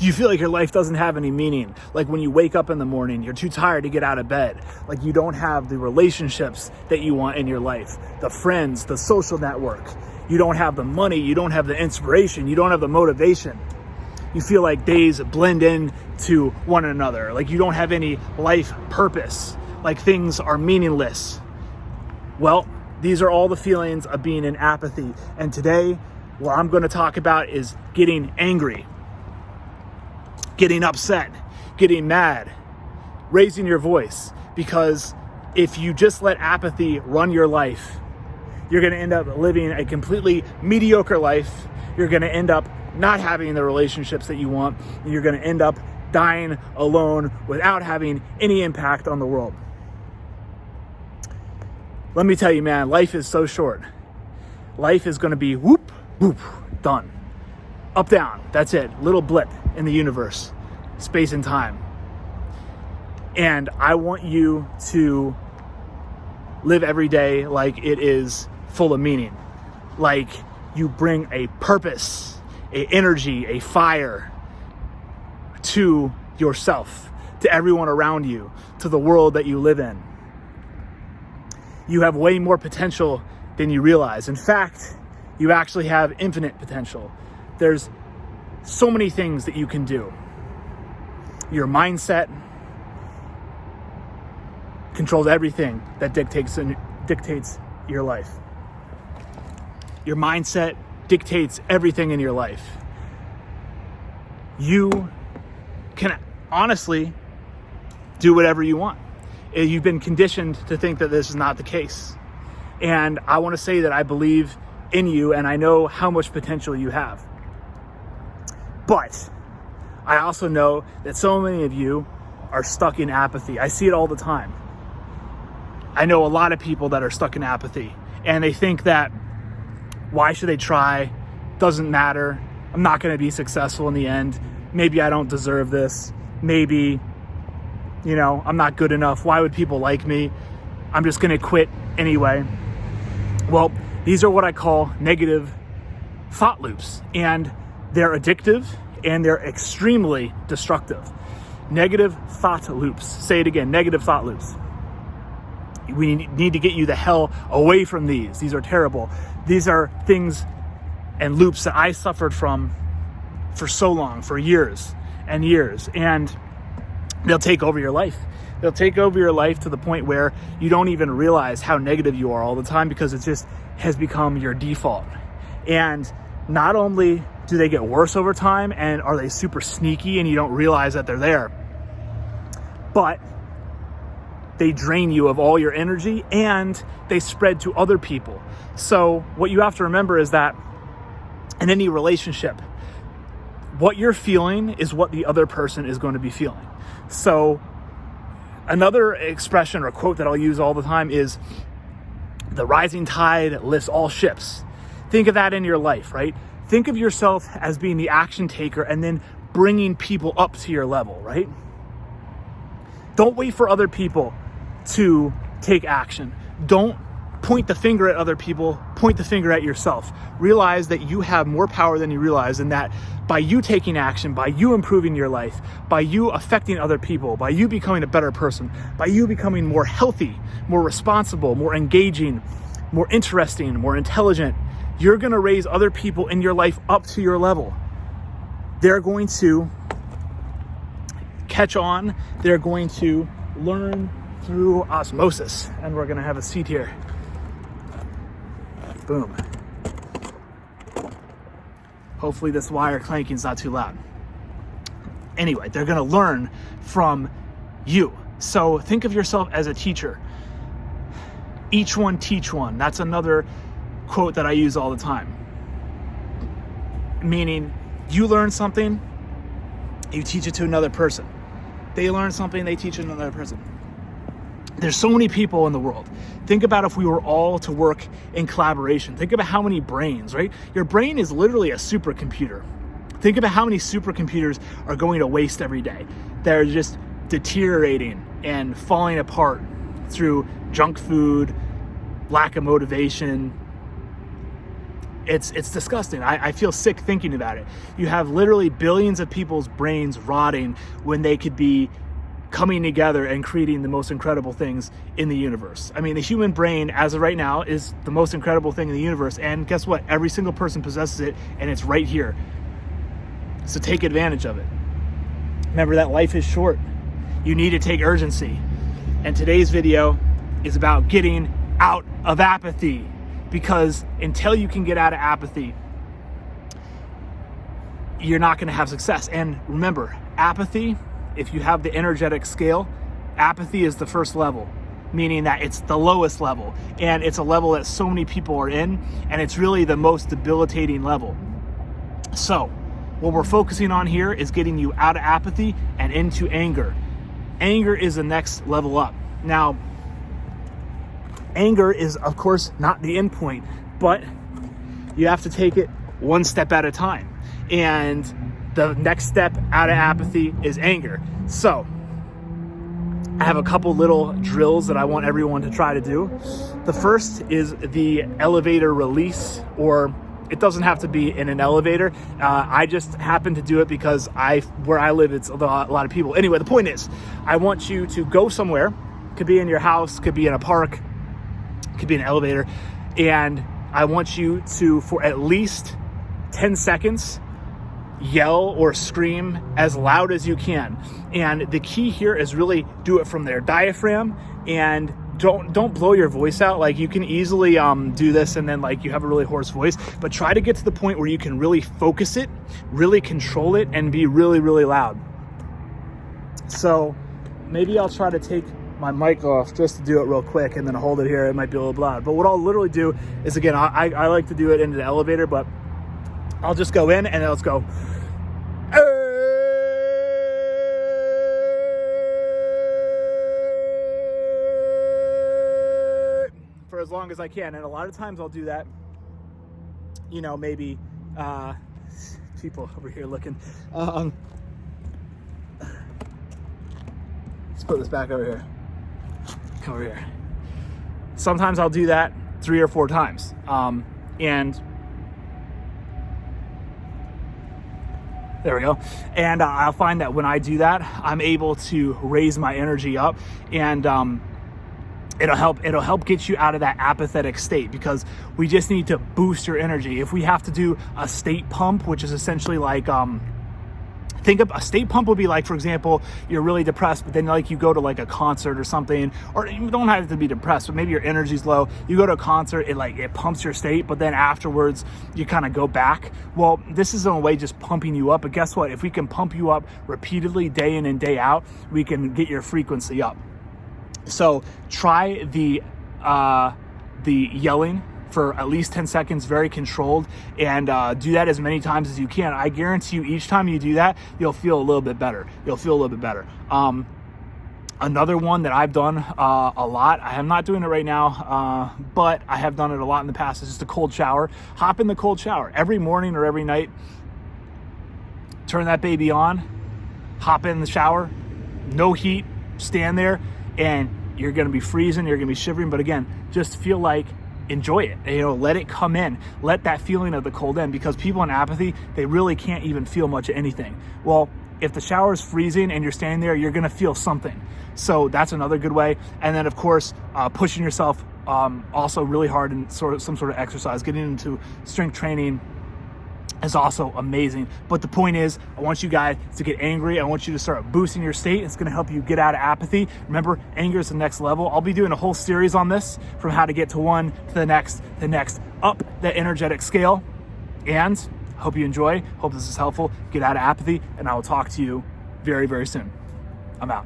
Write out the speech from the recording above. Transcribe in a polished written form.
Do you feel like your life doesn't have any meaning? Like when you wake up in the morning, you're too tired to get out of bed. Like you don't have the relationships that you want in your life, the friends, the social network. You don't have the money, you don't have the inspiration, you don't have the motivation. You feel like days blend in to one another. Like you don't have any life purpose. Like things are meaningless. Well, these are all the feelings of being in apathy. And today, what I'm going to talk about is getting angry, getting upset, getting mad, raising your voice. Because if you just let apathy run your life, you're going to end up living a completely mediocre life. You're going to end up not having the relationships that you want. And you're going to end up dying alone without having any impact on the world. Let me tell you, man, life is so short. Life is going to be whoop, whoop, done. Up, down, that's it. Little blip in the universe, space and time. And I want you to live every day like it is full of meaning. Like you bring a purpose, a energy, a fire to yourself, to everyone around you, to the world that you live in. You have way more potential than you realize. In fact, you actually have infinite potential. There's so many things that you can do. Your mindset controls everything that dictates your life. Your mindset dictates everything in your life. You can honestly do whatever you want. You've been conditioned to think that this is not the case. And I want to say that I believe in you and I know how much potential you have. But I also know that so many of you are stuck in apathy. I see it all the time. I know a lot of people that are stuck in apathy and they think that why should they try? Doesn't matter. I'm not going to be successful in the end. Maybe I don't deserve this. Maybe, I'm not good enough. Why would people like me? I'm just going to quit anyway. Well, these are what I call negative thought loops, and they're addictive and they're extremely destructive. Negative thought loops. Say it again, negative thought loops. We need to get you the hell away from these. These are terrible. These are things and loops that I suffered from for so long, for years and years, and they'll take over your life. They'll take over your life to the point where you don't even realize how negative you are all the time because it just has become your default. And not only do they get worse over time and are they super sneaky and you don't realize that they're there, but they drain you of all your energy and they spread to other people. So what you have to remember is that in any relationship, what you're feeling is what the other person is going to be feeling. So another expression or quote that I'll use all the time is the rising tide lifts all ships. Think of that in your life, right? Think of yourself as being the action taker and then bringing people up to your level, right? Don't wait for other people to take action. Don't point the finger at other people, point the finger at yourself. Realize that you have more power than you realize, and that by you taking action, by you improving your life, by you affecting other people, by you becoming a better person, by you becoming more healthy, more responsible, more engaging, more interesting, more intelligent, you're going to raise other people in your life up to your level. They're going to catch on. They're going to learn through osmosis. And we're going to have a seat here. Boom. Hopefully this wire clanking is not too loud. Anyway, they're going to learn from you. So think of yourself as a teacher. Each one teach one. That's another quote that I use all the time. Meaning, you learn something, you teach it to another person. They learn something, they teach it to another person. There's so many people in the world. Think about if we were all to work in collaboration. Think about how many brains, right? Your brain is literally a supercomputer. Think about how many supercomputers are going to waste every day. They're just deteriorating and falling apart through junk food, lack of motivation, It's disgusting. I feel sick thinking about it. You have literally billions of people's brains rotting when they could be coming together and creating the most incredible things in the universe. I mean, the human brain, as of right now, is the most incredible thing in the universe. And guess what? Every single person possesses it, and it's right here. So take advantage of it. Remember that life is short. You need to take urgency. And today's video is about getting out of apathy, because until you can get out of apathy, you're not going to have success. And remember, apathy, if you have the energetic scale, apathy is the first level, meaning that it's the lowest level, and it's a level that so many people are in, and it's really the most debilitating level. So what we're focusing on here is getting you out of apathy and into anger. Anger is the next level up. Now, anger is, of course, not the end point, but you have to take it one step at a time. And the next step out of apathy is anger. So I have a couple little drills that I want everyone to try to do. The first is the elevator release, or it doesn't have to be in an elevator. I just happen to do it because where I live, it's a lot of people. Anyway, the point is, I want you to go somewhere. Could be in your house, could be in a park, could be an elevator. And I want you to, for at least 10 seconds, yell or scream as loud as you can. And the key here is really do it from their diaphragm, and don't blow your voice out. Like, you can easily do this and then like you have a really hoarse voice, but try to get to the point where you can really focus it, really control it, and be really, really loud. So maybe I'll try to take my mic off just to do it real quick and then hold it here. It might be a little loud, but what I'll literally do is, again, I like to do it into the elevator, but I'll just go in and then let's go. For as long as I can. And a lot of times I'll do that, you know, maybe people over here looking. Let's put this back over here. Come over here. Sometimes I'll do that 3 or 4 times. And there we go. And I'll find that when I do that, I'm able to raise my energy up, and it'll help get you out of that apathetic state, because we just need to boost your energy. If we have to do a state pump, which is essentially like, think of a state pump would be like, for example, you're really depressed, but then like you go to like a concert or something, or you don't have to be depressed, but maybe your energy's low. You go to a concert, it pumps your state, but then afterwards you kind of go back. Well, this is in a way just pumping you up. But guess what? If we can pump you up repeatedly, day in and day out, we can get your frequency up. So try the yelling for at least 10 seconds, very controlled, and do that as many times as you can. I guarantee you, each time you do that, you'll feel a little bit better. Another one that I've done a lot, I am not doing it right now, but I have done it a lot in the past, is just a cold shower. Hop in the cold shower every morning or every night. Turn that baby on, hop in the shower, no heat, stand there, and you're gonna be freezing, you're gonna be shivering, but again, just feel like, enjoy it, let it come in, let that feeling of the cold in, because people in apathy, they really can't even feel much of anything. Well, if the shower is freezing and you're standing there, you're gonna feel something. So that's another good way. And then of course, pushing yourself also really hard in some sort of exercise, getting into strength training is also amazing. But the point is, I want you guys to get angry. I want you to start boosting your state. It's going to help you get out of apathy. Remember, anger is the next level. I'll be doing a whole series on this, from how to get to one to the next, up the energetic scale. And I hope you enjoy. Hope this is helpful. Get out of apathy, and I will talk to you very, very soon. I'm out.